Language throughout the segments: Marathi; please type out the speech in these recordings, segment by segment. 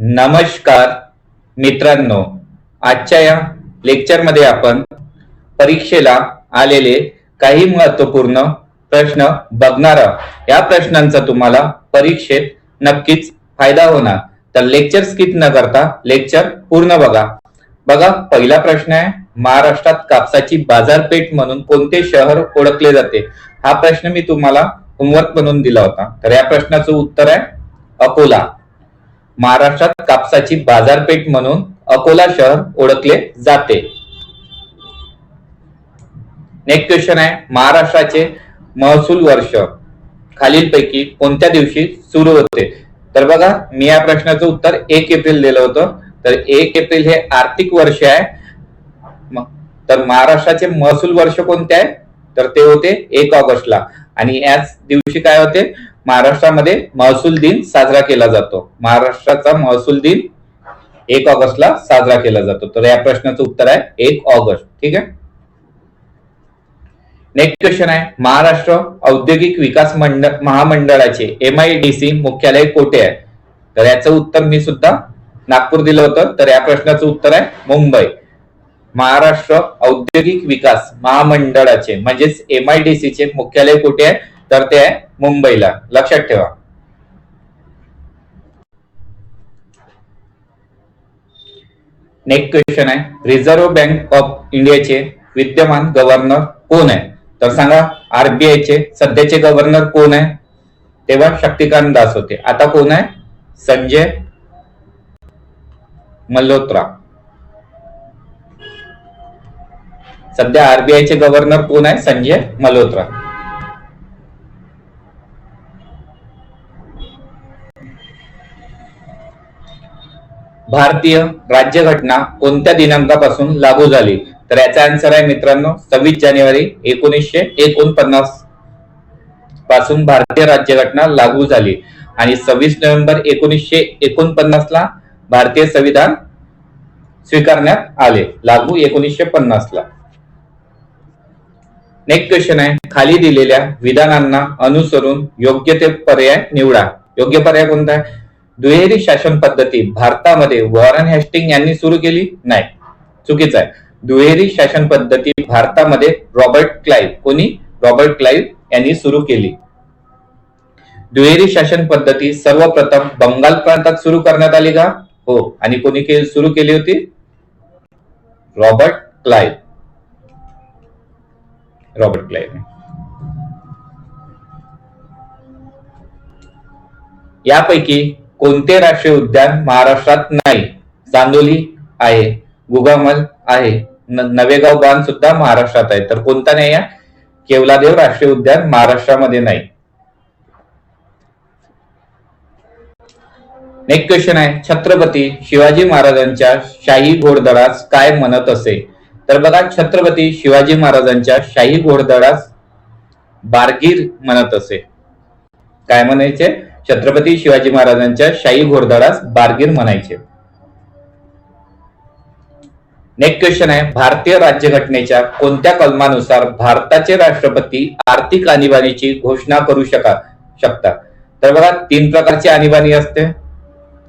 नमस्कार मित्रांनो, आजच्या या लेक्चरमध्ये आपण परीक्षेला आलेले काही महत्त्वपूर्ण प्रश्न बघणार आहोत। या प्रश्नांचा तुम्हाला परीक्षेत नक्कीच फायदा होणार, तर लेक्चर स्किप न करता लेक्चर पूर्ण बघा। पहिला प्रश्न आहे, महाराष्ट्रात कापसाची बाजारपेठ म्हणून कोणते शहर ओळखले जाते? हा प्रश्न मी तुम्हाला होमवर्क म्हणून दिला होता, तर या प्रश्नाचं उत्तर आहे अकोला। महाराष्ट्रात कापसाची बाजारपेठ म्हणून अकोला शहर ओळखले जाते। नेक्स्ट क्वेश्चन आहे, महाराष्ट्राचे महसूल वर्ष खालीलपैकी कोणत्या दिवशी सुरू होते? तर बघा, मी या प्रश्नाचं उत्तर 1 एप्रिल दिलं होतं, तर 1 एप्रिल हे आर्थिक वर्ष आहे। तर महाराष्ट्राचे महसूल वर्ष कोणते आहे? तर ते होते 1 ऑगस्टला, आणि याच दिवशी काय होते, महाराष्ट्रामध्ये महसूल दिन साजरा केला जातो। महाराष्ट्राचा महसूल दिन 1 ऑगस्टला साजरा केला जातो, तर या प्रश्नाचं उत्तर आहे 1 ऑगस्ट। ठीक आहे। नेक्स्ट क्वेश्चन आहे, महाराष्ट्र औद्योगिक विकास महामंडळाचे MIDC मुख्यालय कोठे आहे? तर याचं उत्तर मी सुद्धा नागपूर दिलं होतं, तर या प्रश्नाचं उत्तर आहे मुंबई। महाराष्ट्र औद्योगिक विकास महामंडळाचे म्हणजेच MIDC चे मुख्यालय कुठे आहे? तर ते आहे मुंबईला, लक्षात ठेवा। नेक्स्ट क्वेश्चन आहे, रिझर्व्ह बँक ऑफ इंडियाचे विद्यमान गव्हर्नर कोण आहे? तर सांगा, RBI चे सध्याचे गव्हर्नर कोण आहे? तेव्हा शक्तिकांत दास होते, आता कोण आहे? संजय मल्होत्रा। सध्या RBI चे गव्हर्नर कोण आहे? संजय मल्होत्रा। भारतीय राज्यघटना कोणत्या दिनांकापासून लागू झाली? तर याचा आन्सर आहे मित्रांनो 26 जानेवारी 1949 पासून भारतीय राज्यघटना लागू झाली, आणि 26 नोव्हेंबर 1949 ला भारतीय संविधान स्वीकारण्यात आले, लागू 1950 ला। नेक्स्ट क्वेश्चन आहे, खाली दिलेल्या विधानांना अनुसरून योग्य ते पर्याय निवडा। योग्य पर्याय कोणता आहे? दुहेरी शासन पद्धती भारतामध्ये वॉरेन हेस्टिंग यांनी सुरू केली? नाही, चुकीचं आहे। दुहेरी शासन पद्धती भारतामध्ये रॉबर्ट क्लाइव्ह, कोणी? रॉबर्ट क्लाइव्ह यांनी सुरू केली। दुहेरी शासन पद्धती सर्वप्रथम बंगाल प्रांतात सुरू करण्यात आली का? हो, आणि कोणी सुरू केली होती? Robert Clive. Robert Clive. यापैकी कोणते राष्ट्रीय उद्यान महाराष्ट्रात नाही? चांदोली आहे, गुगामल आहे, नवेगाव बांध सुद्धा महाराष्ट्रात आहे, तर कोणता नाही आहे? केवलादेव राष्ट्रीय उद्यान महाराष्ट्रामध्ये नाही। नेक्स्ट क्वेश्चन आहे, छत्रपती शिवाजी महाराजांच्या शाही घोडदळास काय म्हणत असे? तर बघा, छत्रपती शिवाजी महाराजांच्या शाही घोडदळास बारगीर म्हणत असे। काय म्हणायचे? छत्रपती शिवाजी महाराजांच्या शाही घोडदळास बारगीर म्हणायचे। नेक्स्ट क्वेश्चन आहे, भारतीय राज्यघटनेच्या कोणत्या कलमानुसार भारताचे राष्ट्रपती आर्थिक आणीबाणीची घोषणा करू शकतात? तर बघा, 3 प्रकारची आणीबाणी असते,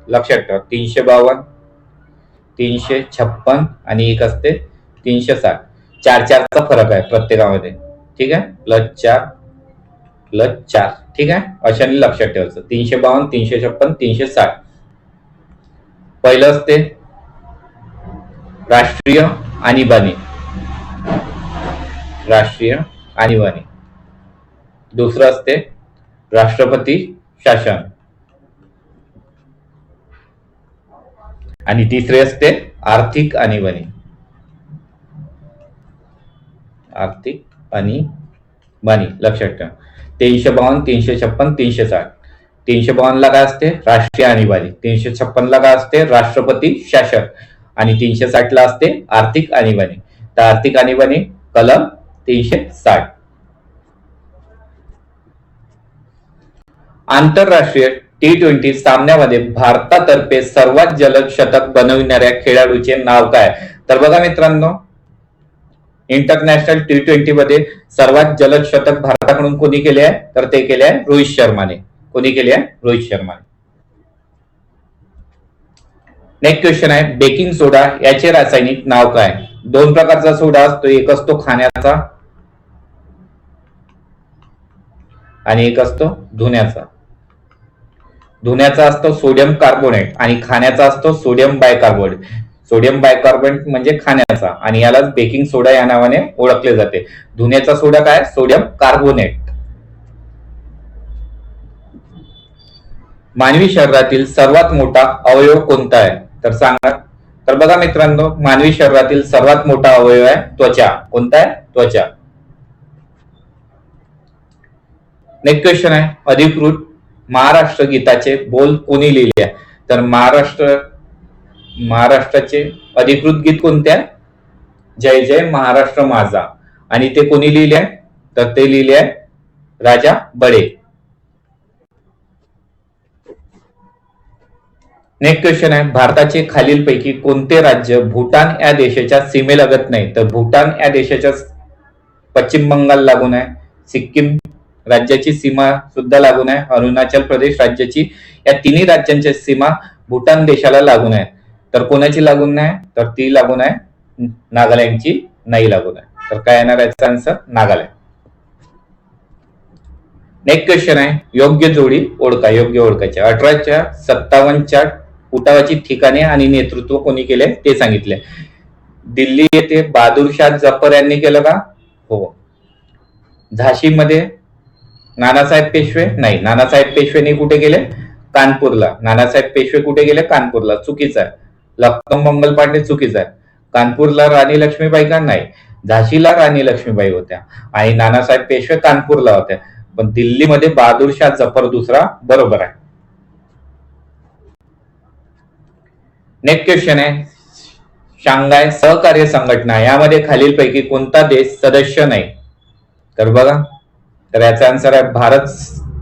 लक्षात ठेवा। 352, 356 आणि एक असते 360। 4-4चा फरक आहे प्रत्येकामध्ये, ठीक आहे, +4 ठीक आहे, अशाने लक्षात ठेवायचं। 352, 356, 360। पहिलं असते राष्ट्रीय आणीबाणी, राष्ट्रीय आणीबाणी। दुसरं असते राष्ट्रपती शासन, आणि तिसरे असते आर्थिक आणीबाणी, आर्थिक आणीबाणी, लक्षात ठेवा। 352, 356, 360। 352 ला काय असते? राष्ट्रीय आणीबाणी। 356 ला काय असते? राष्ट्रपती शासन, आणि 360 ला असते आर्थिक आणीबाणी। तर आर्थिक आणीबाणी कलम 360। आंतरराष्ट्रीय T20 सामन्यामध्ये भारतातर्फे सर्वात जलद शतक बनविणाऱ्या खेळाडूचे नाव काय? तर बघा मित्रांनो, इंटरनॅशनल T20 मध्ये सर्वात जलद शतक भारताकडून कोणी केले आहे? तर ते केले आहे रोहित शर्माने। कोणी केले आहे? रोहित शर्माने। नेक्स्ट क्वेश्चन आहे बेकिंग सोडा याचे रासायनिक नाव काय? दोन प्रकारचा सोडा असतो, एक असतो खाण्याचा आणि एक असतो धुण्याचा. धुण्याचा असतो सोडियम कार्बोनेट आणि खाण्याचा असतो सोडियम बायकार्बोनेट. सोडियम बायकार्बोनेट म्हणजे खाण्याचा आणि यालाच बेकिंग सोडा या नावाने ओळखले जाते. धुण्याचा सोडा काय? Sodium carbonate. मानवी शरीरातील सर्वात मोठा अवयव कोणता आहे? तर सांगा. तर बघा मित्रांनो, मानवी शरीरातील सर्वात मोठा अवयव आहे त्वचा. कोणता आहे? त्वचा. नेक्स्ट क्वेश्चन आहे अधिकृत महाराष्ट्र गीताचे बोल कोणी लिहिले आहे? तर महाराष्ट्राचे अधिकृत गीत कोणते आहे? जय जय महाराष्ट्र माझा. आणि ते कोणी लिहिले आहे? तर ते लिहिले आहे राजा बडे. नेक्स्ट क्वेश्चन आहे भारताचे खालीलपैकी कोणते राज्य भूटान या देशाच्या सीमेलगत नाही? तर भूटान या देशाच्या पश्चिम बंगाल लागून आहे, सिक्कीम राज्याची सीमा सुद्धा लागून आहे, अरुणाचल प्रदेश राज्याची, या तिन्ही राज्यांच्या सीमा भूटान देशाला लागून आहे. तर कोणाची लागून नाही? तर ती लागून आहे नागालँडची नाही लागून आहे. तर काय येणार याचा आन्सर? नागालँड. नेक्स्ट क्वेश्चन आहे योग्य जोडी ओळखा. योग्य ओळखायचे 1857च्या उठावाची ठिकाणे आणि नेतृत्व कोणी केले ते सांगितले. दिल्ली येथे बहादूर शाह जफर यांनी केलं का? हो. झाशीमध्ये नानासाहेब पेशवे? नाही, नानासाहेब पेशवेनी कुठे गेले? कानपूरला. नानासाहेब पेशवे कुठे गेले? कानपूरला. चुकीचा आहे. लखनौ मंगल पांडे चुकीचा आहे. कानपूरला राणी लक्ष्मीबाई का? नाही, झाशीला राणी लक्ष्मीबाई होत्या आणि नानासाहेब पेशवे कानपूरला होत्या. पण दिल्लीमध्ये बहादूर शाह जफर दुसरा बरोबर आहे. नेक्स्ट क्वेश्चन आहे शांघाय सहकार्य संघटना यामध्ये खालीलपैकी कोणता देश सदस्य नाही? तर बघा, तर याचा आन्सर आहे भारत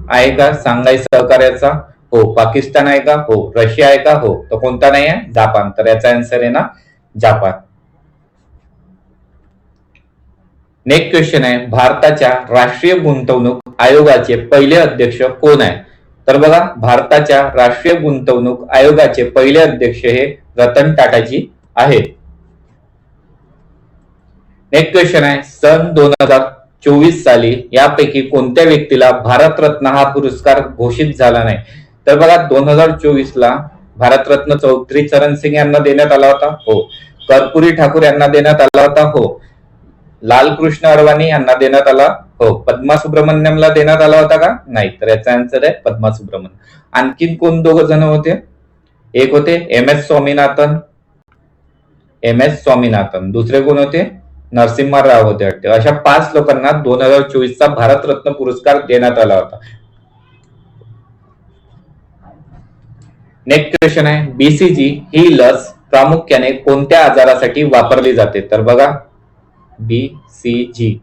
आहे का शांघाय सहकार्याचा? हो. पाकिस्तान आहे का? हो. रशिया आहे का? हो. तर कोणता नाही आहे? जापान. तर याचा आन्सर आहे ना जापान. नेक्स्ट क्वेश्चन आहे भारताच्या राष्ट्रीय गुंतवणूक आयोगाचे पहिले अध्यक्ष कोण आहे? तर बघा, भारताच्या राष्ट्रीय गुंतवणूक आयोगाचे पहिले अध्यक्ष हे रतन टाटाजी आहेत. नेक्स्ट क्वेश्चन आहे सन 2024 साली यापैकी कोणत्या व्यक्तीला भारतरत्न हा पुरस्कार घोषित झाला नाही? तर बघा, 2024 ला भारतरत्न चौधरी चरण सिंग यांना देण्यात आला होता. हो. कर्पूरी ठाकूर यांना देण्यात आला होता. हो. लालकृष्ण अडवाणी यांना देण्यात आला. हो. पद्मा सुब्रमण्यमला देण्यात आला होता का? नाही. तर याचा आन्सर आहे पद्मा सुब्रमण्यम. आणखीन कोण दोघ जण होते? एक होते एम एस स्वामीनाथन. दुसरे कोण होते? नरसिम्हा राव होते वाटते. अशा 5 लोकांना 2024 चा भारतरत्न पुरस्कार देण्यात आला होता. नेक्स्ट क्वेश्चन आहे बीसीजी ही लस प्रामुख्याने कोणत्या आजारासाठी वापरली जाते? तर बघा, बीसीजी.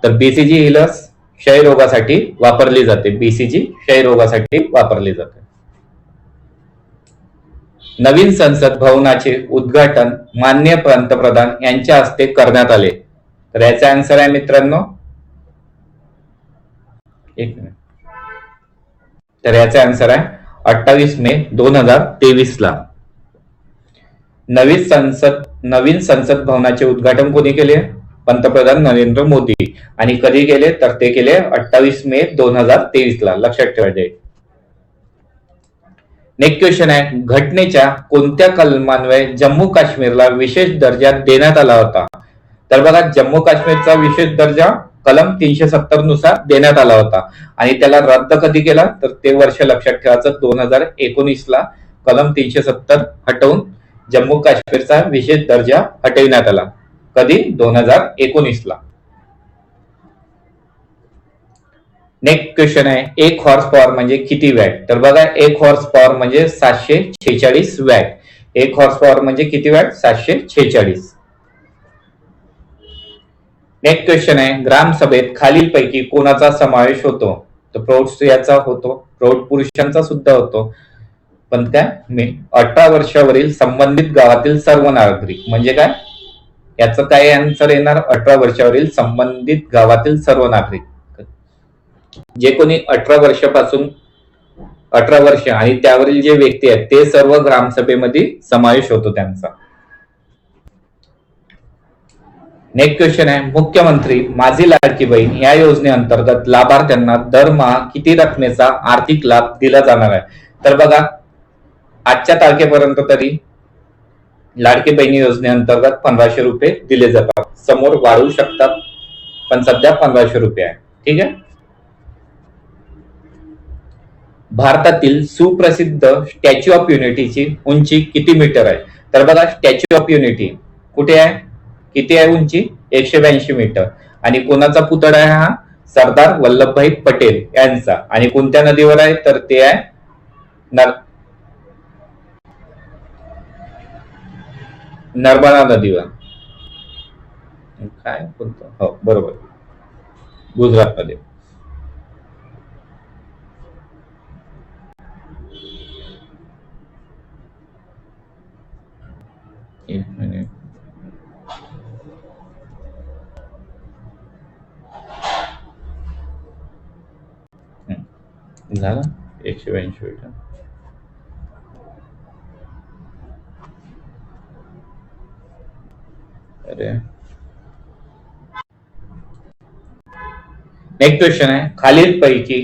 तर बीसीजी ही लस क्षयरोगासाठी वापरली जाते. बीसीजी क्षयरोगासाठी वापरली जाते. नवीन संसद भवनाचे उद्घाटन माननीय पंतप्रधान यांच्या हस्ते करण्यात आले. तर याचा आन्सर आहे मित्रांनो, एक मिनिट. तर याचा आन्सर आहे 28 मे 2023 ला. नवीन संसद भवनाचे उद्घाटन कोणी केले? पंतप्रधान नरेंद्र मोदी. आणि कधी केले? तर ते केले 28 मे 2023 ला. लक्षात ठेवायचे. नेक्स्ट क्वेश्चन आहे घटनेच्या कोणत्या कलमान्वये जम्मू काश्मीरला विशेष दर्जा देण्यात आला होता? तर बघा, जम्मू काश्मीरचा विशेष दर्जा कलम 370 नुसार देण्यात आला होता आणि त्याला रद्द कधी केला? तर ते वर्ष लक्षात ठेवायचं, 2019 ला कलम 370 हटवून जम्मू काश्मीरचा विशेष दर्जा हटविण्यात आला. कधी? 2019 ला. नेक्स्ट क्वेश्चन आहे 1 हॉर्स पॉवर म्हणजे किती वॅट? तर बघा, 1 हॉर्स पॉवर म्हणजे 746 वॅट. 1 हॉर्स पॉवर म्हणजे किती वॅट? 746. नेक्स्ट क्वेश्चन आहे ग्रामसभेत खालीलपैकी कोणाचा समावेश होतो? तर प्रौढ स्त्रियांचा होतो, प्रौढ पुरुषांचा सुद्धा होतो. पण काय? 18 वर्षावरील संबंधित गावातील सर्व नागरिक. म्हणजे काय? याचं काय आन्सर येणार? 18 वर्षावरील संबंधित गावातील सर्व नागरिक. जे कोणी 18 वर्षापासून 18 वर्ष आणि त्यावरील जे व्यक्ती आहेत ते सर्व ग्रामसभेमध्ये समावेश होतो त्यांचा. नेक्स्ट क्वेश्चन आहे, मुख्यमंत्री माझी लाडकी बहीण या योजनेअंतर्गत लाभार्थ्यांना दरमहा किती रकमेचा आर्थिक लाभ दिला जाणार आहे? तर बघा, आजच्या तारखेपर्यंत तरी लाडकी बहिणी योजनेअंतर्गत 1500 रुपये दिले जातात. समोर वाढू शकतात, पण सध्या 1500 रुपये आहे. ठीक आहे. भारतातील सुप्रसिद्ध स्टॅच्यू ऑफ युनिटीची उंची किती मीटर आहे? तर बघा, स्टॅच्यू ऑफ युनिटी कुठे आहे, किती आहे उंची? 182 मीटर. आणि कोणाचा पुतळा आहे हा? सरदार वल्लभभाई पटेल यांचा. आणि कोणत्या नदीवर आहे? तर ते आहे नर्मदा नदीवर. काय कोणतं? हो बरोबर, गुजरात मध्ये. एक मिनिट. झालं 182 मीटर. अरे, नेक्स्ट क्वेश्चन आहे, खालील पैकी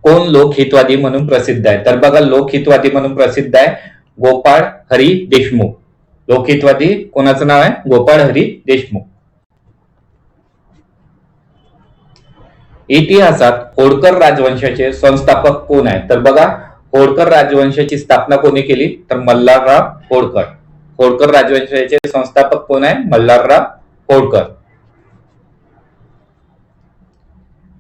कोण लोकहितवादी म्हणून प्रसिद्ध आहे? तर बघा, लोकहितवादी म्हणून प्रसिद्ध आहे गोपाळ हरी देशमुख. लोकहितवादी कोणाचं नाव आहे? गोपाळ हरी देशमुख. इतिहासात होळकर राजवंशाचे संस्थापक कोण आहे? तर बघा, होळकर राजवंशाची स्थापना कोणी केली? तर मल्हारराव होळकर. होळकर राजवंशाचे संस्थापक कोण आहे? मल्हारराव होळकर.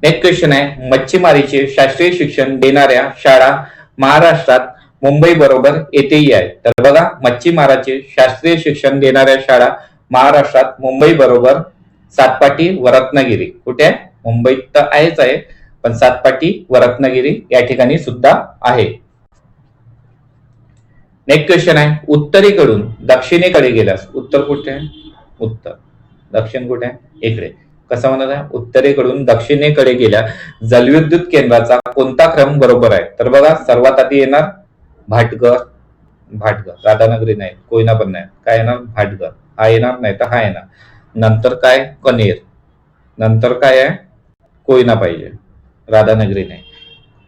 नेक्स्ट क्वेश्चन आहे, मच्छीमारीचे शास्त्रीय शिक्षण देणाऱ्या शाळा महाराष्ट्रात मुंबई बरोबर येथेही आहे. तर बघा, मच्छीमाराचे शास्त्रीय शिक्षण देणाऱ्या शाळा महाराष्ट्रात मुंबई बरोबर सातपाटी व रत्नागिरी. कुठे आहे? मुंबईत तर आहेच आहे, पण सातपाटी व रत्नागिरी या ठिकाणी सुद्धा आहे. नेक्स्ट क्वेश्चन आहे, उत्तरेकडून दक्षिणेकडे गेल्यास उत्तर कुठे आहे? उत्तर. दक्षिण कुठे आहे? इकडे. कसं म्हणत आहे? उत्तरेकडून दक्षिणेकडे गेल्या जलविद्युत केंद्राचा कोणता क्रम बरोबर आहे? तर बघा, सर्वात आधी येणार भाटघर. राधानगरी नाही, कोयना पण नाही. काय येणार? भाटघर. हा येणार नाही तर हा येणार. नंतर काय? कनेर. नंतर काय आहे? कोयना पाहिजे, राधानगरी नाही.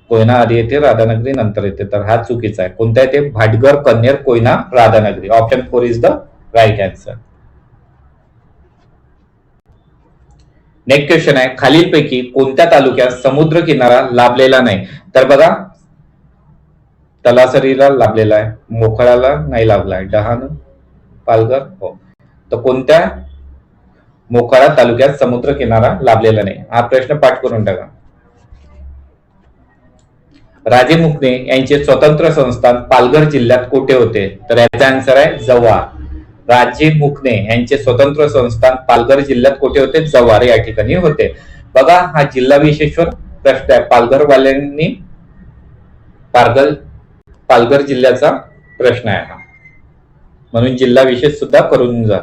कोयना आधी येते, राधानगरी नंतर येते. तर हा चुकीचा आहे. कोणता येते? Bhatghar, Kanher, Koyna, Radhanagari. Option 4 is the right answer. Next question आहे, खालीलपैकी कोणत्या तालुक्यात समुद्र किनारा लाभलेला नाही? तर बघा, तलासरीला लाभलेला आहे, मोखाड्याला नाही लाभलाय, डहाणू, पालघर. हो. तर कोणत्या मोखाडा तालुक्यात समुद्र किनारा लाभलेला नाही? हा प्रश्न पाठ करून टाका. राजे मुकणे यांचे स्वतंत्र संस्थान पालघर जिल्ह्यात कुठे होते? तर याचा आन्सर आहे जव्हार. राजे मुकणे यांचे स्वतंत्र संस्थान पालघर जिल्ह्यात कुठे होते? जव्हार या ठिकाणी होते. बघा, हा जिल्हा विशेषवर प्रश्न आहे. पालघरवाल्यांनी पालघर जिल्ह्याचा प्रश्न आहे हा, म्हणून जिल्हा विशेष सुद्धा करून जा.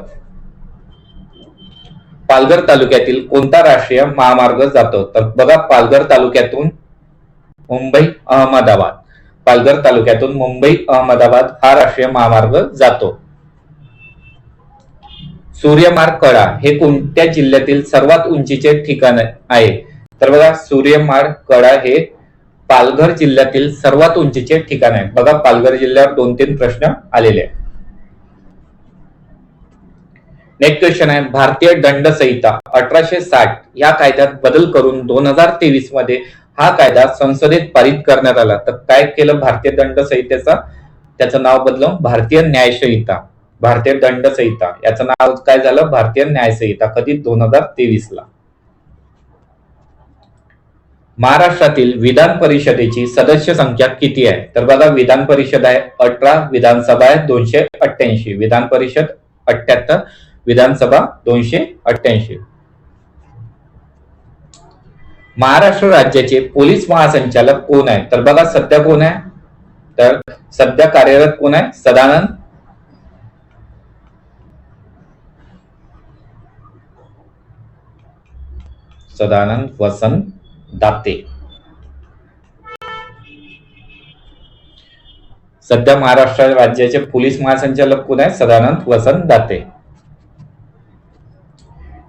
पालघर तालुक्यातील कोणता राष्ट्रीय महामार्ग जातो? तर बघा, पालघर तालुक्यातून मुंबई अहमदाबाद. पालघर तालुक्यातून मुंबई अहमदाबाद हा राष्ट्रीय महामार्ग जातो. सूर्यमार्ग कडा हे कोणत्या जिल्ह्यातील सर्वात उंचीचे ठिकाण आहे? तर बघा, सूर्यमार्ग कडा हे पालघर जिल्ह्यातील सर्वात उंचीचे ठिकाण आहे. बघा, पालघर जिल्ह्यावर 2-3 प्रश्न आलेले आहेत. नेक्स्ट क्वेश्चन आहे, भारतीय दंड संहिता 1860 या कायद्यात बदल करून 2023 मध्ये हा कायदा संसदेत पारित करण्यात आला. तर काय केलं भारतीय दंड संहितेचा? त्याचं नाव बदलून भारतीय न्याय संहिता. भारतीय दंड संहिता याचं नाव काय झालं? भारतीय न्याय संहिता. कधी? 2023 ला. महाराष्ट्रातील विधान परिषदेची सदस्य संख्या किती आहे? तर बघा, विधान परिषद आहे 18, विधानसभा आहे 288. विधान परिषद 78, विधानसभा 288. महाराष्ट्र राज्याचे पोलीस महासंचालक कोण आहे? तर बघा, सध्या कोण आहे? तर सध्या कार्यरत कोण आहे? सदानंद वसंत दाते. सध्या महाराष्ट्र राज्याचे पोलीस महासंचालक कोण आहे? सदानंद वसंत दाते.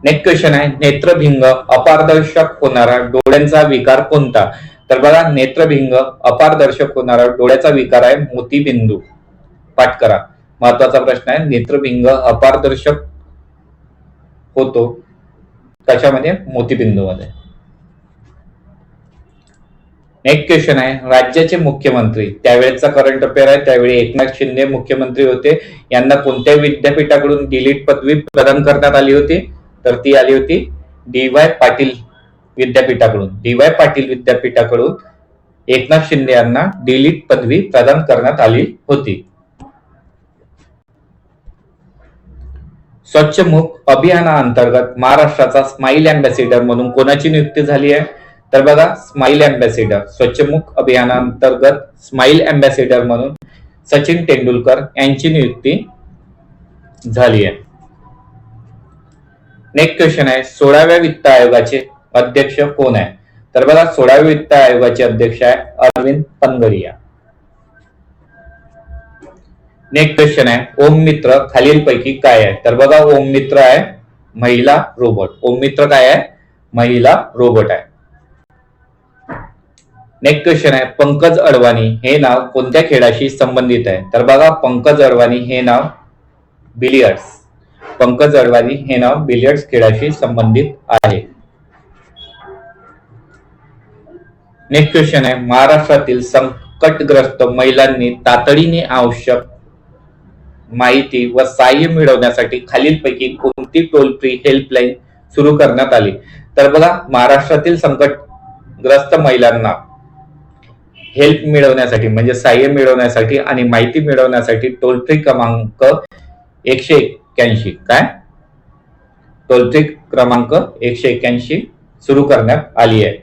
नेक्स्ट क्वेश्चन आहे, नेत्रभिंग अपारदर्शक होणारा डोळ्यांचा विकार कोणता? तर बघा, नेत्रभिंग अपारदर्शक होणारा डोळ्याचा विकार आहे मोतीबिंदू. पाठ करा. महत्वाचा प्रश्न आहे, नेत्रभिंग अपारदर्शक होतो कशामध्ये? मोतीबिंदू मध्ये. नेक्स्ट क्वेश्चन आहे, राज्याचे मुख्यमंत्री, त्यावेळेचा करंट अफेअर आहे, त्यावेळी एकनाथ शिंदे मुख्यमंत्री होते. यांना कोणत्या विद्यापीठाकडून डीलिट पदवी प्रदान करण्यात आली होती? तर ती आली होती डी.वाय. पाटील विद्यापीठाकडून. डी.वाय. पाटील विद्यापीठाकडून एकनाथ शिंदे यांना डीलिट पदवी प्रदान करण्यात आली होती. स्वच्छमुख अभियानाअंतर्गत महाराष्ट्राचा स्माईल अँबॅसिडर म्हणून कोणाची नियुक्ती झाली आहे? तर बघा, स्माईल अँबॅसिडर, स्वच्छमुख अभियानाअंतर्गत स्माईल अँबॅसिडर म्हणून सचिन तेंडुलकर यांची नियुक्ती झाली आहे. नेक्स्ट क्वेश्चन आहे, 16व्या वित्त आयोगाचे अध्यक्ष कोण आहे? तर बघा, 16व्या वित्त आयोगाचे अध्यक्ष आहे अरविंद पनगरिया. नेक्स्ट क्वेश्चन आहे, ओम मित्र खालीलपैकी काय आहे? तर बघा, ओम मित्र आहे महिला रोबोट. ओम मित्र काय आहे? महिला रोबोट आहे. नेक्स्ट क्वेश्चन आहे, पंकज अडवाणी हे नाव कोणत्या खेळाशी संबंधित आहे? तर बघा, पंकज अडवाणी हे नाव बिलियर्ड्स. पंकज अडवाणी हे नाव बिलियर्ड्स खेळाशी संबंधित आहे. नेक्स्ट क्वेश्चन आहे, महाराष्ट्रातील संकटग्रस्त महिलांनी तातडीने आवश्यक माहिती व सहाय्य मिळवण्यासाठी खालीलपैकी कोणती टोल फ्री हेल्पलाईन सुरू करण्यात आली? तर बघा, महाराष्ट्रातील संकटग्रस्त महिलांना हेल्प मिळवण्यासाठी म्हणजे सहाय्य मिळवण्यासाठी आणि माहिती मिळवण्यासाठी टोल फ्री क्रमांक 181 काय? टोल फ्री क्रमांक 181 सुरू करण्यात आली आहे.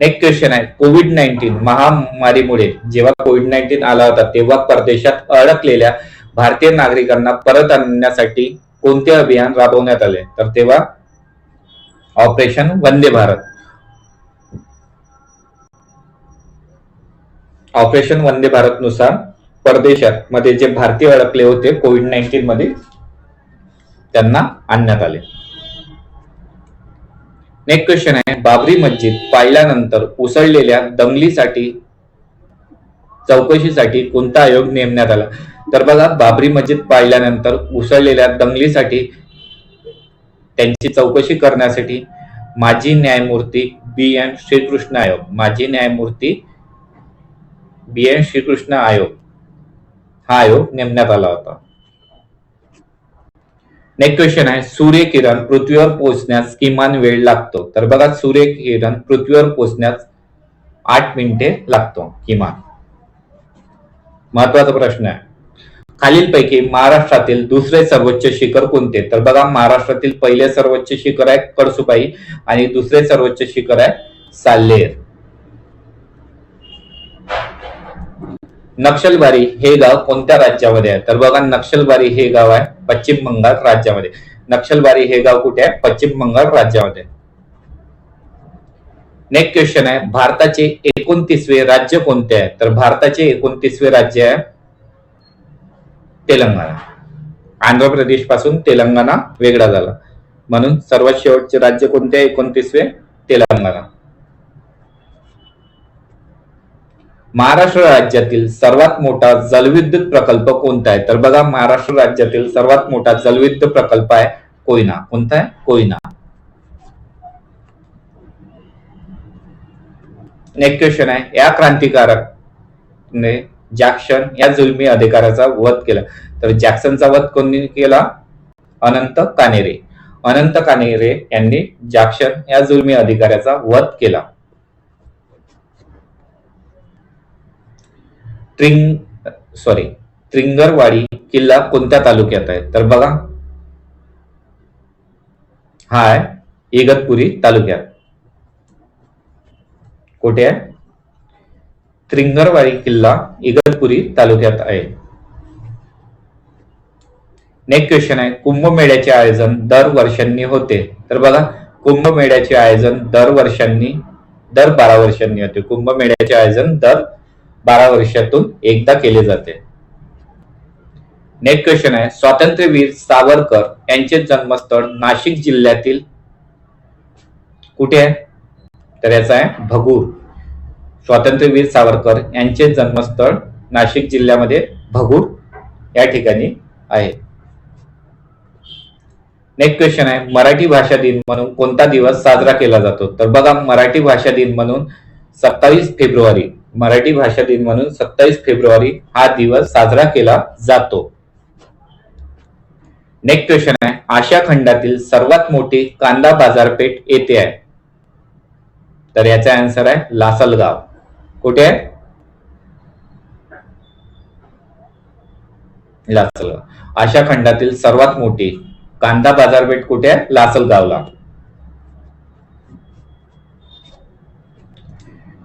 नेक्स्ट क्वेश्चन आहे, कोविड-19 महामारीमुळे जेव्हा कोविड-19 आला होता तेव्हा परदेशात अडकलेल्या भारतीय नागरिकांना परत आणण्यासाठी कोणते अभियान राबवण्यात आले? तर तेव्हा ऑपरेशन वंदे भारत. ऑपरेशन वंदे भारत नुसार परदेशात मध्ये जे भारतीय अडकले होते कोविड-19 मध्ये त्यांना आणण्यात आले. नेक्स्ट क्वेश्चन आहे, बाबरी मस्जिद पाडल्यानंतर उसळलेल्या दंगलीसाठी चौकशीसाठी कोणता आयोग नेमण्यात आला? तर बघा, बाबरी मस्जिद पाडल्यानंतर उसळलेल्या दंगलीसाठी त्यांची चौकशी करण्यासाठी माजी न्यायमूर्ती बी.एन. श्रीकृष्ण आयोग, माजी न्यायमूर्ती बी.एन. श्रीकृष्ण आयोग हा आयोग नेमण्यात आला होता. नेक्स्ट क्वेश्चन आहे, सूर्यकिरण पृथ्वीवर पोहोचण्यास किमान वेळ लागतो? तर बघा, सूर्यकिरण पृथ्वीवर पोहोचण्यास 8 मिनिटे लागतो किमान. महत्वाचा प्रश्न आहे, खालीलपैकी महाराष्ट्रातील दुसरे सर्वोच्च शिखर कोणते? तर बघा, महाराष्ट्रातील पहिले सर्वोच्च शिखर आहे कळसुबाई आणि दुसरे सर्वोच्च शिखर आहे साल्हेर. नक्षलबारी हे गाव कोणत्या राज्यामध्ये आहे? तर बघा, नक्षलबारी हे गाव आहे पश्चिम बंगाल राज्यामध्ये. नक्षलबारी हे गाव कुठे आहे? पश्चिम बंगाल राज्यामध्ये. नेक्स्ट क्वेश्चन आहे, भारताचे 29वे राज्य कोणते आहे? तर भारताचे 29वे राज्य आहे तेलंगणा. आंध्र प्रदेश पासून तेलंगणा वेगळा झाला म्हणून सर्वात शेवटचे राज्य कोणते आहे 29वे? तेलंगणा. महाराष्ट्र राज्यातील सर्वात मोठा जलविद्युत प्रकल्प कोणता आहे? तर बघा, महाराष्ट्र राज्यातील सर्वात मोठा जलविद्युत प्रकल्प आहे कोयना. कोणता आहे? कोयना. नेक्स्ट क्वेश्चन आहे, या क्रांतिकारकने जॅक्सन या जुलमी अधिकाऱ्याचा वध केला? तर जॅक्सनचा वध कोणी केला? अनंत कानेरे. अनंत कानेरे यांनी जॅक्सन या जुलमी अधिकाऱ्याचा वध केला. त्रिंगरवाडी किल्ला कोणत्या तालुक्यात आहे? तर बघा, हा आहे इगतपुरी तालुक्यात. कुठे आहे? त्रिंगरवाडी किल्ला इगतपुरी तालुक्यात आहे. नेक्स्ट क्वेश्चन आहे, कुंभमेळ्याचे आयोजन दर वर्षांनी होते? तर बघा, कुंभमेळ्याचे आयोजन दर 12 वर्षांनी होते. कुंभमेळ्याचे आयोजन दर 12 वर्षातून एकदा केले जाते. नेक्स्ट क्वेश्चन आहे, स्वातंत्र्यवीर सावरकर यांचे जन्मस्थळ नाशिक जिल्ह्यातील कुठे आहे? तर याचा आहे भगूर. स्वातंत्र्यवीर सावरकर यांचे जन्मस्थळ नाशिक जिल्ह्यामध्ये भगूर या ठिकाणी आहे. नेक्स्ट क्वेश्चन आहे, मराठी भाषा दिन म्हणून कोणता दिवस साजरा केला जातो? तर बघा, मराठी भाषा दिन म्हणून 27 फेब्रुवारी, मराठी भाषा दिन म्हणून 27 फेब्रुवारी हा दिवस साजरा केला जातो. नेक्स्ट क्वेश्चन आहे, आशिया खंडातील सर्वात मोठी कांदा बाजारपेठ येथे आहे? तर याचा आन्सर आहे लासलगाव. कुठे आहे? लासलगाव. आशिया खंडातील सर्वात मोठी कांदा बाजारपेठ कुठे आहे? लासलगावला.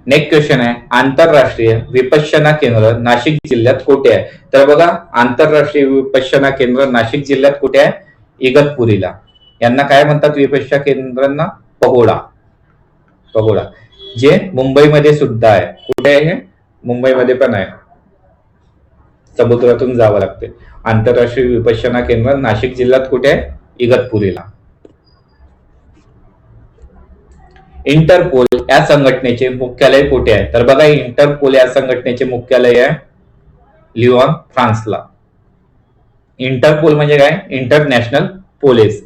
नेक्स्ट क्वेश्चन आहे, आंतरराष्ट्रीय विपश्यना केंद्र नाशिक जिल्ह्यात कुठे आहे? तर बघा, आंतरराष्ट्रीय विपश्यना केंद्र नाशिक जिल्ह्यात कुठे आहे? इगतपुरीला. यांना काय म्हणतात विपश्यना केंद्रांना? पगोडा. पगोडा, जे मुंबईमध्ये सुद्धा आहे. कुठे आहे हे? मुंबईमध्ये पण आहे. समुद्रातून जावं लागते. आंतरराष्ट्रीय विपश्यना केंद्र नाशिक जिल्ह्यात कुठे आहे? इगतपुरीला. इंटरपोल या संघटनेचे मुख्यालय कुठे आहे? तर बघा, इंटरपोल या संघटनेचे मुख्यालय आहे लिओन, फ्रान्सला. इंटरपोल म्हणजे काय? इंटरनॅशनल पोलीस,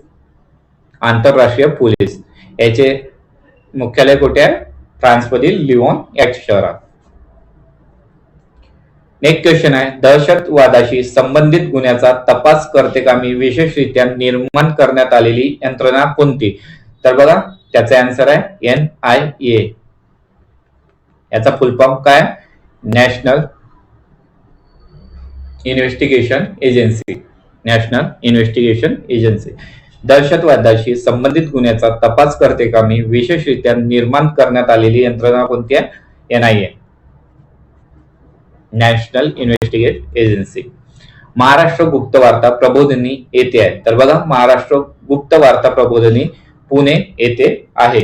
आंतरराष्ट्रीय पोलीस. याचे मुख्यालय कुठे आहे? फ्रान्समधील लिओन या शहरात. नेक्स्ट क्वेश्चन आहे, दहशतवादाशी संबंधित गुन्ह्याचा तपास करतेकामी विशेषरित्या निर्माण करण्यात आलेली यंत्रणा कोणती? तर बघा, त्याचा आन्सर आहे NIA. याचा फुल फॉर्म काय? National investigation agency. National investigation agency. दहशतवादाशी संबंधित गुन्ह्याचा तपास करतेकामी विशेषरित्या निर्माण करण्यात आलेली यंत्रणा कोणती आहे? NIA, national investigate agency. Maharashtra गुप्तवार्ता प्रबोधिनी येथे आहे? तर बघा, महाराष्ट्र गुप्तवार्ता प्रबोधिनी पुणे येथे आहे.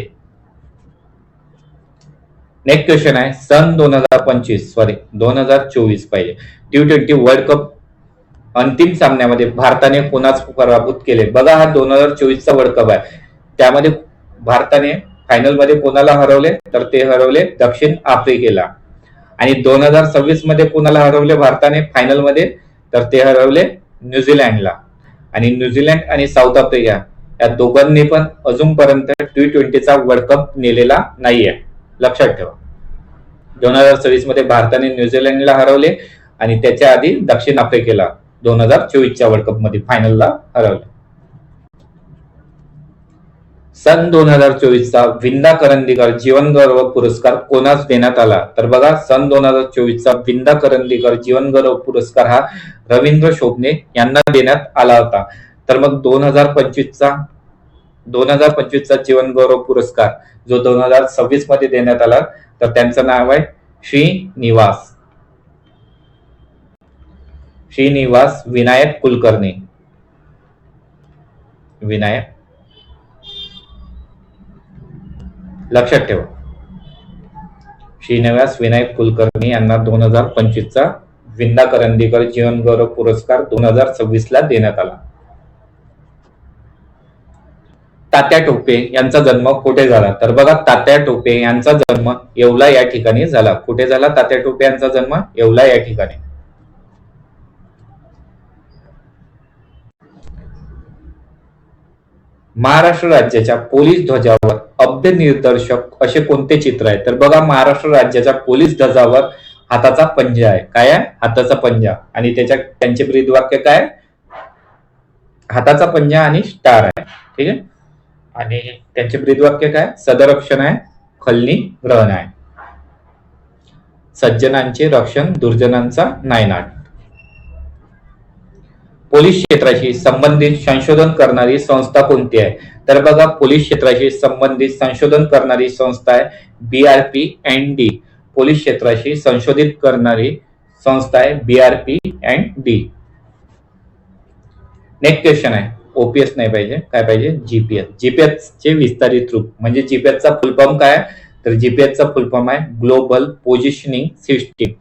नेक्स्ट क्वेश्चन आहे, सन 2024 पाहिजे, T20 वर्ल्ड कप अंतिम सामन्यामध्ये भारताने कोणाच पराभूत केले? बघा, हा 2024चा वर्ल्ड कप आहे. त्यामध्ये भारताने फायनल मध्ये कोणाला हरवले? तर ते हरवले दक्षिण आफ्रिकेला. आणि 2026 मध्ये कोणाला हरवले भारताने फायनल मध्ये? तर ते हरवले न्यूझीलंडला. आणि न्यूझीलंड आणि साऊथ आफ्रिका या दोघांनी पण अजूनपर्यंत T20चा वर्ल्ड कप नेलेला नाहीये. लक्षात ठेवा, 2026 मध्ये भारताने न्यूझीलंडला हरवले आणि त्याच्या आधी दक्षिण आफ्रिकेला 2024च्या वर्ल्ड कप मध्ये फायनलला हरवले. सन 2024चा विंदा करंदीकर जीवन गौरव पुरस्कार कोणास देण्यात आला? तर बघा, सन 2024चा विंदा करंदीकर जीवन गौरव पुरस्कार हा रवींद्र शोभणे यांना देण्यात आला होता. तर मग 2025चा जीवन गौरव पुरस्कार जो 2026 मध्ये देण्यात आला, तर त्यांचं नाव आहे श्रीनिवास विनायक कुलकर्णी. विनायक, लक्षात ठेवा, श्रीनिवास विनायक कुलकर्णी यांना 2025चा विंदा करंदीकर जीवन गौरव पुरस्कार 2026 ला देण्यात आला. तात्या टोपे यांचा जन्म कुठे झाला? तर बघा, तात्या टोपे यांचा जन्म येवला या ठिकाणी झाला. कुठे झाला तात्या टोपे यांचा जन्म? येवला या ठिकाणी. महाराष्ट्र राज्याच्या पोलीस ध्वजावर अभ्यनिदर्शक असे कोणते चित्र आहे? तर बघा, महाराष्ट्र राज्याच्या पोलीस ध्वजावर हाताचा पंजा आहे. काय आहे? हाताचा पंजा. आणि त्यांचे ब्रीदवाक्य काय? हाताचा पंजा आणि स्टार आहे. ठीक आहे. आणि त्यांचे ब्रीदवाक्य काय? सदरक्षण आहे, खलनी ग्रहण आहे. सज्जनांचे रक्षण, दुर्जनांचा नायनाट. पोलीस क्षेत्राशी संबंधित संशोधन करणारी संस्था कोणती आहे? तर बघा, पोलीस क्षेत्राशी संबंधित संशोधन करणारी संस्था आहे BRP&D. पोलीस क्षेत्राशी संशोधित करणारी संस्था आहे BRP&D. नेक्स्ट क्वेश्चन आहे, OPS नाही पाहिजे, काय पाहिजे? GPS. GPS चे विस्तारित रूप म्हणजे GPS चा फुल फॉर्म काय? तर GPS चा फुल फॉर्म आहे ग्लोबल पोझिशनिंग सिस्टीम.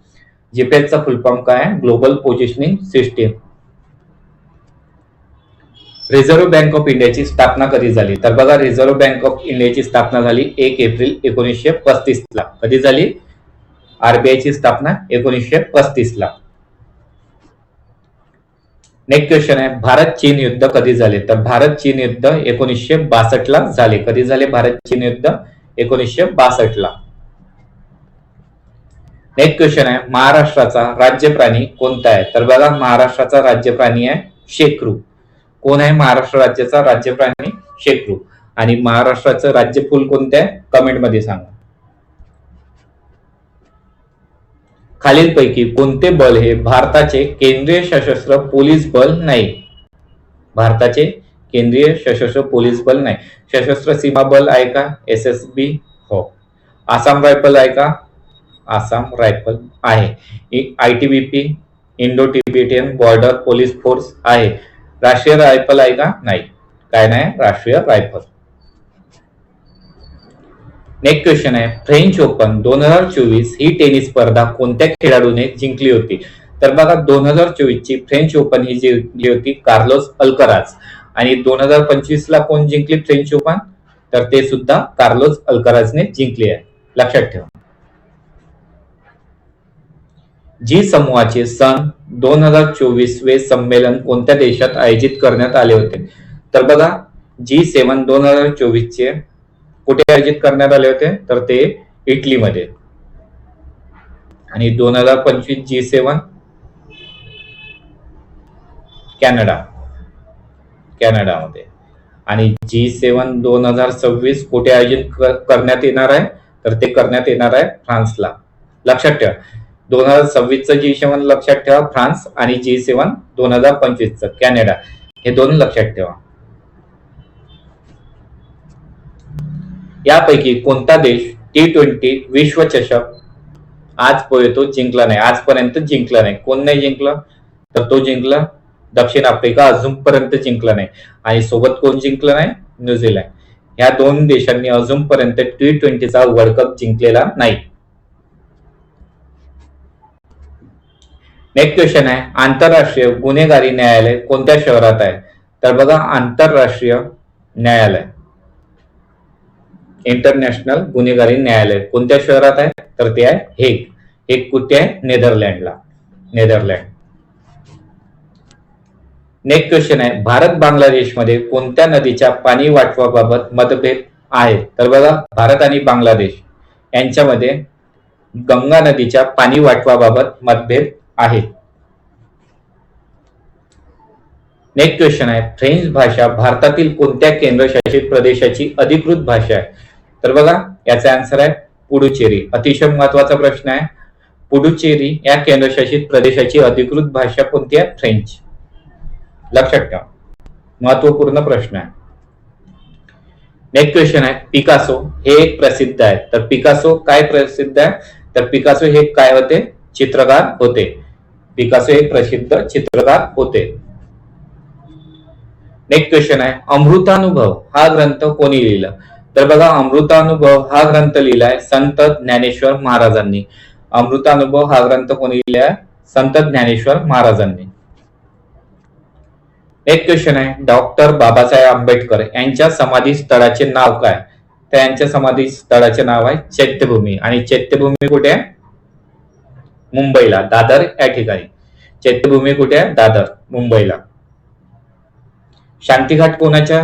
जीपीएसचा फुल फॉर्म काय आहे? Global positioning system. Reserve bank of इंडियाची स्थापना कधी झाली? तर बघा, रिझर्व्ह बँक ऑफ इंडियाची स्थापना झाली 1 एप्रिल 1935 ला. कधी झाली? आरबीआयची स्थापना 1935 ला. नेक्स्ट क्वेश्चन आहे, भारत चीन युद्ध कधी झाले? तर भारत चीन युद्ध 1962 ला झाले. कधी झाले भारत चीन युद्ध? 1962 ला. नेक्स्ट क्वेश्चन आहे, महाराष्ट्राचा राज्य प्राणी कोणता आहे? तर बघा, महाराष्ट्राचा राज्य प्राणी आहे शेकरू. कोण आहे महाराष्ट्र राज्याचा राज्य प्राणी? शेकरू. आणि महाराष्ट्राचं राज्य फुल कोणतं आहे? कमेंट मध्ये सांगा. खालीलपैकी कोणते बल हे भारताचे केंद्रीय सशस्त्र पोलीस बल नाही? भारताचे केंद्रीय सशस्त्र पोलीस बल नाही. सशस्त्र सीमा बल आहे का? एसएसबी. हो. आसाम रायफल आहे का? आसाम रायफल आहे. ITBP, Indo Tibetan border police force आहे. राष्ट्रीय रायफल आहे का? नाही. काय नाही राष्ट्रीय रायफल. नेक्स्ट क्वेश्चन आहे, फ्रेंच ओपन 2024 ही टेनिस स्पर्धा कोणत्या खेळाडूने जिंकली होती? तर बघा, 2024 ची फ्रेंच ओपन ही जिंकली होती कार्लोस अल्कराज. आणि 2025 ला कोण जिंकली फ्रेंच ओपन? तर ते सुद्धा कार्लोस अल्कराजने जिंकली आहे. लक्षात ठेवा. जी समूहाचे सन 2024 वे संमेलन कोणत्या देशात आयोजित करण्यात आले होते? तर बघा, G7 2024 चे कुठे आयोजित करण्यात आले होते? तर ते इटलीमध्ये. आणि 2025 G7 कॅनडामध्ये. आणि G7 2026 कुठे आयोजित करण्यात येणार आहे? तर ते करण्यात येणार आहे फ्रान्सला. लक्षात ठेवा, 2026 G7 लक्षात ठेवा फ्रान्स, आणि G7 2025 कॅनडा, हे दोन लक्षात ठेवा. यापैकी कोणता देश T20 विश्वचषक आजपर्यंत जिंकला नाही? आजपर्यंत जिंकला नाही. कोण नाही जिंकलं? तर तो जिंकला दक्षिण आफ्रिका, अजूनपर्यंत जिंकला नाही. आणि सोबत कोण जिंकलं नाही? न्यूझीलंड. या दोन देशांनी अजूनपर्यंत T20चा वर्ल्ड कप जिंकलेला नाही. नेक्स्ट क्वेश्चन आहे, आंतरराष्ट्रीय गुन्हेगारी न्यायालय कोणत्या शहरात आहे? तर बघा, आंतरराष्ट्रीय न्यायालय इंटरनॅशनल गुन्हेगारी न्यायालय कोणत्या शहरात आहे? तर ते आहे हेग. हेग कुठे आहे? नेदरलँडला. नेदरलँड. नेक्स्ट क्वेश्चन आहे, भारत बांगलादेशमध्ये कोणत्या नदीच्या पाणी वाटपाबाबत मतभेद आहेत? तर बघा, भारत आणि बांगलादेश यांच्यामध्ये गंगा नदीच्या पाणी वाटपाबाबत मतभेद आहेत. नेक्स्ट क्वेश्चन आहे, फ्रेंच भाषा भारतातील कोणत्या केंद्रशासित प्रदेशाची अधिकृत भाषा आहे? तर बघा, याचा आन्सर आहे पुडुचेरी. अतिशय महत्वाचा प्रश्न आहे. पुडुचेरी या केंद्रशासित प्रदेशाची अधिकृत भाषा कोणती आहे? फ्रेंच. लक्षात ठेवा, महत्वपूर्ण प्रश्न आहे. नेक्स्ट क्वेश्चन आहे, पिकासो हे एक प्रसिद्ध आहे. तर पिकासो काय प्रसिद्ध आहे? तर पिकासो हे काय होते? चित्रकार होते. पिकासो एक प्रसिद्ध चित्रकार होते. नेक्स्ट क्वेश्चन आहे, अमृतानुभव हा ग्रंथ कोणी लिहिला? तर बघा, अमृतानुभव हा ग्रंथ लिहिलाय संत ज्ञानेश्वर महाराजांनी. अमृतानुभव हा ग्रंथ कोणी लिहिलाय? संत ज्ञानेश्वर महाराजांनी. एक क्वेश्चन आहे, डॉक्टर बाबासाहेब आंबेडकर यांच्या समाधी स्थळाचे नाव काय? तर यांच्या समाधी स्थळाचे नाव आहे चैत्यभूमी. आणि चैत्यभूमी कुठे आहे? मुंबईला, दादर या ठिकाणी. चैत्यभूमी कुठे आहे? दादर, मुंबईला. शांतीघाट कोणाच्या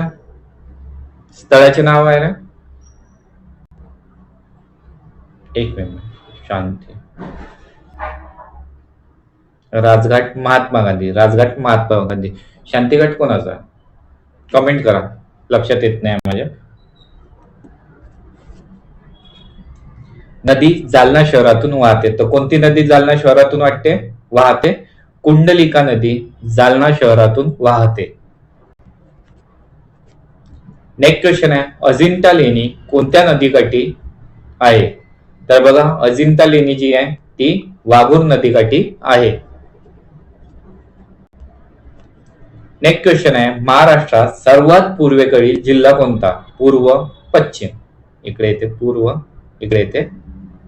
स्थळाचे नाव आहे? एक मिनिट. शांती राजघाट महात्मा गांधी. राजघाट महात्मा गांधी. शांतीघाट कोणाचा? कमेंट करा, लक्षात येत नाही माझ्या. नदी जालना शहरातून वाहते. तर कोणती नदी जालना शहरातून वाहते? कुंडलिका नदी जालना शहरातून वाहते. नेक्स्ट क्वेश्चन आहे, अजिंठा लेणी कोणत्या नदीकाठी आहे? तर बघा, अजिंठा लेणी जी आहे ती वाघूर नदीकाठी आहे. नेक्स्ट क्वेश्चन आहे, महाराष्ट्रात सर्वात पूर्वेकडील जिल्हा कोणता? पूर्व, पश्चिम. इकडे येते पूर्व, इकडे येते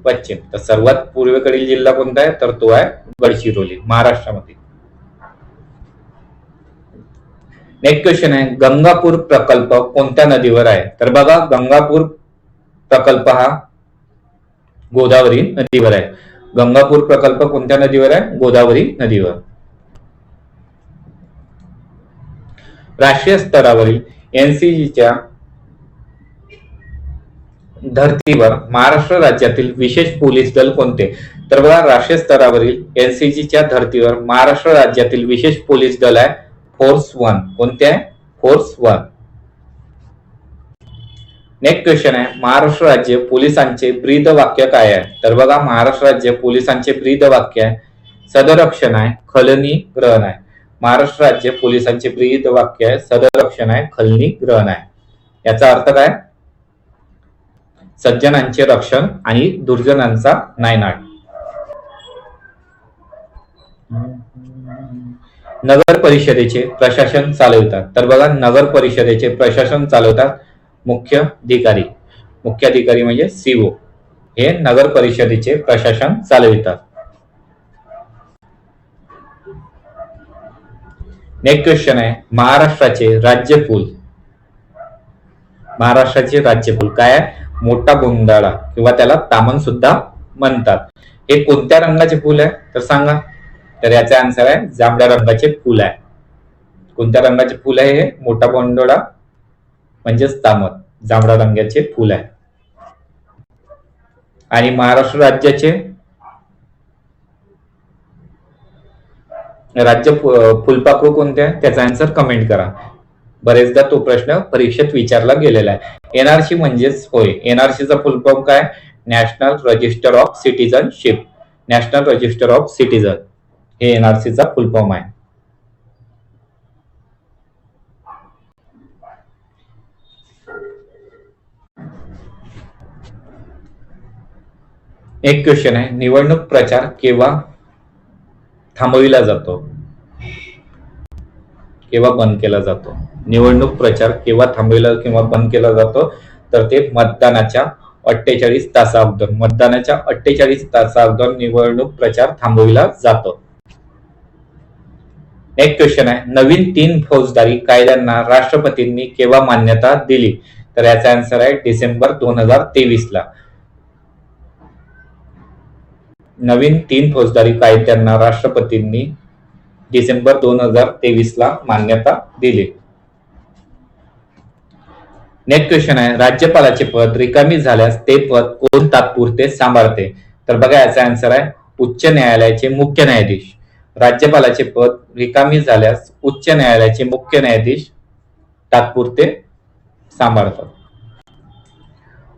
पश्चिम. तर सर्वात पूर्वेकडील जिल्हा कोणता आहे, तर तो आहे गडचिरोली, महाराष्ट्रामध्ये. नेक्स्ट क्वेश्चन आहे, गंगापूर प्रकल्प कोणत्या नदीवर आहे. तर बघा, गंगापूर प्रकल्प हा गोदावरी नदीवर आहे. गंगापूर प्रकल्प कोणत्या नदीवर आहे, गोदावरी नदीवर. राष्ट्रीय स्तरावरील एनसीसीच्या धर्तीवर महाराष्ट्र राज्यातील विशेष पोलीस दल कोणते. तर बघा, राष्ट्रीय स्तरावरील एनसीसीच्या धर्तीवर महाराष्ट्र राज्यातील विशेष पोलीस दल आहे फोर्स 1. कोणते आहे, फोर्स 1. नेक्स्ट क्वेश्चन आहे, महाराष्ट्र राज्य पोलिसांचे ब्रीद वाक्य काय आहे. तर बघा, महाराष्ट्र राज्य पोलिसांचे ब्रीद वाक्य आहे सदरक्षण आहे, खलनी ग्रहण आहे. महाराष्ट्र राज्य पोलिसांचे ब्रीद वाक्य आहे सदरक्षण आहे, खलनी ग्रहण आहे. याचा अर्थ काय, सज्जनांचे रक्षण आणि दुर्जनांचा नायनाट. नगर परिषदेचे प्रशासन चालवतात. तर बघा, नगर परिषदेचे प्रशासन चालवतात मुख्याधिकारी. मुख्याधिकारी म्हणजे सीओ, हे नगर परिषदेचे प्रशासन चालवितात. नेक्स्ट क्वेश्चन आहे, महाराष्ट्राचे राज्यफूल. महाराष्ट्राचे राज्यफूल काय आहे, मोठा गोंधळा किंवा त्याला तामन सुद्धा म्हणतात. हे कोणत्या रंगाचे फूल आहे, तर सांगा. तर याचा आन्सर आहे जांभळ्या रंगाचे फूल आहे. कोणत्या रंगाचे फूल आहे हे, मोठा गोंधळा म्हणजेच तामन, जांभळ्या रंगाचे फूल आहे. आणि महाराष्ट्र राज्याचे राज्य फुलपाखरू कोणते आहे, त्याचा आन्सर कमेंट करा. बरेचदा तो प्रश्न परीक्षेत विचारला गेलेला आहे. एनआरसी म्हणजेच होय, एनआरसीचा फुल फॉर्म काय, national register of citizenship. National register of citizen हे एनआरसीचा फुल फॉर्म आहे. एक क्वेश्चन आहे, निवडणूक प्रचार केव्हा थांबविला जातो, केव्हा बंद केला जातो. निवडणूक प्रचार केव्हा थांबविला किंवा बंद केला जातो, तर ते मतदानाच्या 48 तासा अगोदर. मतदानाच्या 48 तासा अगोदर निवडणूक प्रचार थांबविला जातो. नेक्स्ट क्वेश्चन आहे, नवीन 3 फौजदारी कायद्यांना राष्ट्रपतींनी केव्हा मान्यता दिली. तर याचा आन्सर आहे डिसेंबर 2023 ला. नवीन 3 फौजदारी कायद्यांना राष्ट्रपतींनी डिसेंबर 2023 ला मान्यता दिली. नेक्स्ट क्वेश्चन आहे, राज्यपालाचे पद रिकामी झाल्यास ते पद कोण तात्पुरते सांभाळते. तर बघा, याचा आन्सर आहे उच्च न्यायालयाचे मुख्य न्यायाधीश. राज्यपालाचे पद रिकामी झाल्यास उच्च न्यायालयाचे मुख्य न्यायाधीश तात्पुरते सांभाळतात.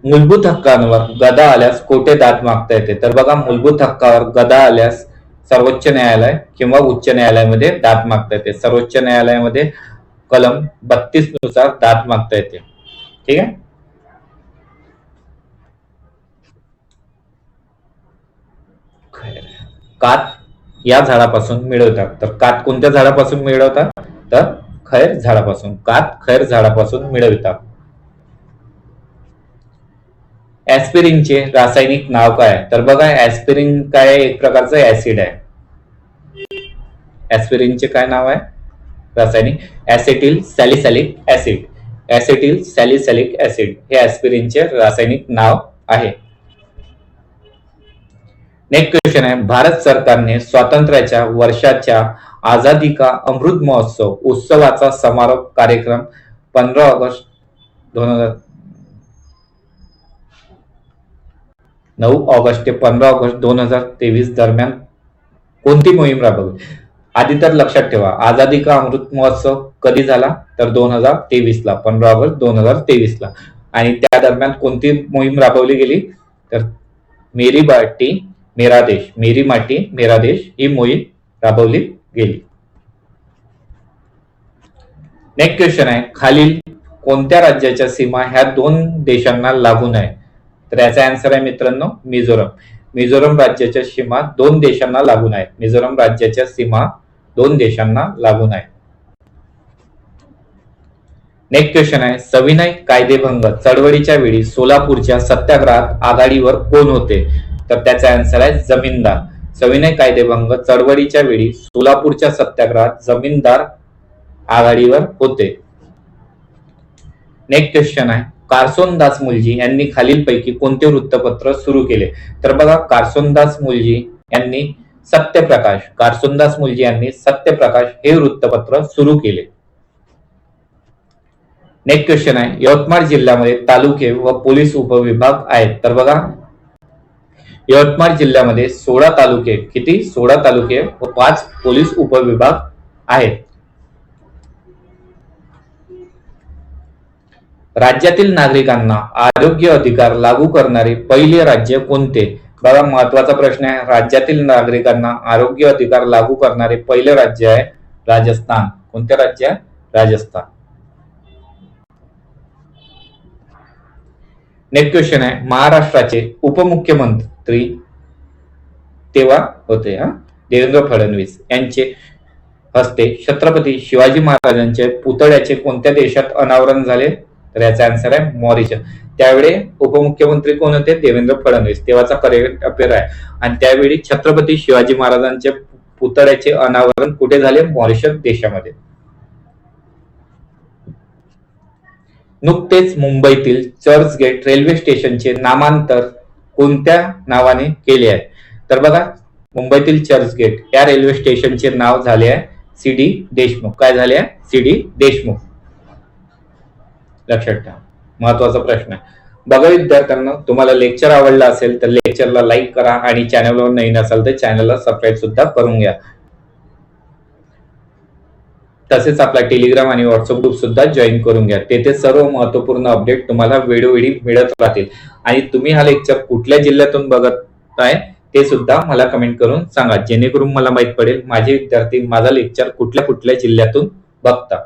मूलभूत हक्कांवर गदा आल्यास कोठे दाद मागता येते. तर बघा, मूलभूत हक्कावर गदा आल्यास सर्वोच्च न्यायालय किंवा उच्च न्यायालयामध्ये दाद मागता येते. सर्वोच्च न्यायालयामध्ये कलम 32 नुसार दाद मागता येते. ठीक आहे. कात या झाडापासून मिळवतात. तर कात कोणत्या झाडापासून मिळवतात, तर खैर झाडापासून. कात खैर झाडापासून मिळवितात. ऍस्पिरिनचे रासायनिक नाव काय. तर बघा, ऍस्पिरिन काय, एक प्रकारचं ऍसिड आहे. ऍस्पिरिनचे काय नाव आहे रासायनिक, ऍसेटिल सॅलिसॅलिक ऍसिड. ऍसेटिल सॅलिसॅलिक ऍसिड हे ऍस्पिरिनचे रासायनिक नाव आहे. नेक्स्ट क्वेश्चन आहे, भारत सरकारने स्वातंत्र्याच्या वर्षाच्या आझादी का अमृत महोत्सव उत्सवाचा समारोप कार्यक्रम 15 ऑगस्ट 9 ऑगस्ट ते 15 ऑगस्ट 2023 दरम्यान कोणती मोहीम राबवली. आधी तर लक्षात ठेवा, आझादी का अमृत महोत्सव कधी झाला, तर 2023 ला, 15 ऑगस्ट 2023 ला. आणि त्या दरम्यान कोणती मोहीम राबवली गेली, तर मेरी माटी मेरा देश, मेरी माटी मेरा देश ही मोहीम राबवली गेली. नेक्स्ट क्वेश्चन आहे, खालील कोणत्या राज्याच्या सीमा ह्या 2 देशांना लागून आहे. तर याचा आन्सर आहे मित्रांनो मिझोरम. मिझोरम राज्याच्या सीमा 2 देशांना लागून आहे. मिझोरम राज्याच्या सीमा 2 देशांना लागून आहे. नेक्स्ट क्वेश्चन आहे, सविनय कायदेभंग चळवळीच्या वेळी सोलापूरच्या सत्याग्रहात आघाडीवर कोण होते. तर त्याचा आन्सर आहे जमीनदार. सविनय कायदेभंग चळवळीच्या वेळी सोलापूरच्या सत्याग्रहात जमीनदार आघाडीवर होते. नेक्स्ट क्वेश्चन आहे, कारसोनदास मुलजी यांनी खालीलपैकी कोणते वृत्तपत्र सुरू केले? तर बघा, कारसोनदास मुलजी यांनी सत्यप्रकाश हे वृत्तपत्र सुरू केले. नेक्स्ट क्वेश्चन आहे, यवतमाळ जिल्ह्यामध्ये तालुके व पोलीस उपविभाग आहेत. तर बघा, यवतमाळ जिल्ह्यामध्ये 16 तालुके व 5 पोलीस उपविभाग आहेत. राज्यातील नागरिकांना आरोग्य अधिकार लागू करणारे पहिले राज्य कोणते? बघा, महत्वाचा प्रश्न आहे. राज्यातील नागरिकांना आरोग्य अधिकार लागू करणारे पहिले राज्य आहे राजस्थान. कोणते राज्य आहे? राजस्थान. नेक्स्ट क्वेश्चन आहे, महाराष्ट्राचे उपमुख्यमंत्री तेव्हा होते देवेंद्र फडणवीस यांचे हस्ते छत्रपती शिवाजी महाराजांचे पुतळ्याचे कोणत्या देशात अनावरण झाले? तर याचा आन्सर आहे मॉरिशस. त्यावेळी उपमुख्यमंत्री कोण होते? देवेंद्र फडणवीस. तेव्हाचा करंट अफेअर आहे. आणि त्यावेळी छत्रपती शिवाजी महाराजांचे पुतळ्याचे अनावरण कुठे झाले? मॉरिशस देशामध्ये. नुकतेच मुंबईतील चर्चगेट रेल्वे स्टेशनचे नामांतर कोणत्या नावाने केले आहे? तर बघा, मुंबईतील चर्चगेट या रेल्वे स्टेशनचे नाव झाले आहे सी.डी. देशमुख. काय झाले आहे? सी.डी. देशमुख. लक्षात ठेवा, महत्वाचा प्रश्न आहे. बघा विद्यार्थ्यांना, तुम्हाला लेक्चर आवडला असेल तर लेक्चरला लाईक करा आणि चॅनलवर नवीन असाल तर चॅनलला सबस्क्राईब सुद्धा करून घ्या. तसेच आपला टेलिग्राम आणि व्हॉट्सअप ग्रुप सुद्धा जॉईन करून घ्या. तेथे सर्व महत्वपूर्ण अपडेट तुम्हाला वेळोवेळी मिळत राहतील. आणि तुम्ही हा लेक्चर कुठल्या जिल्ह्यातून बघत आहे ते सुद्धा मला कमेंट करून सांगा, जेणेकरून मला माहित पडेल माझे विद्यार्थी माझा लेक्चर कुठल्या जिल्ह्यातून बघतात.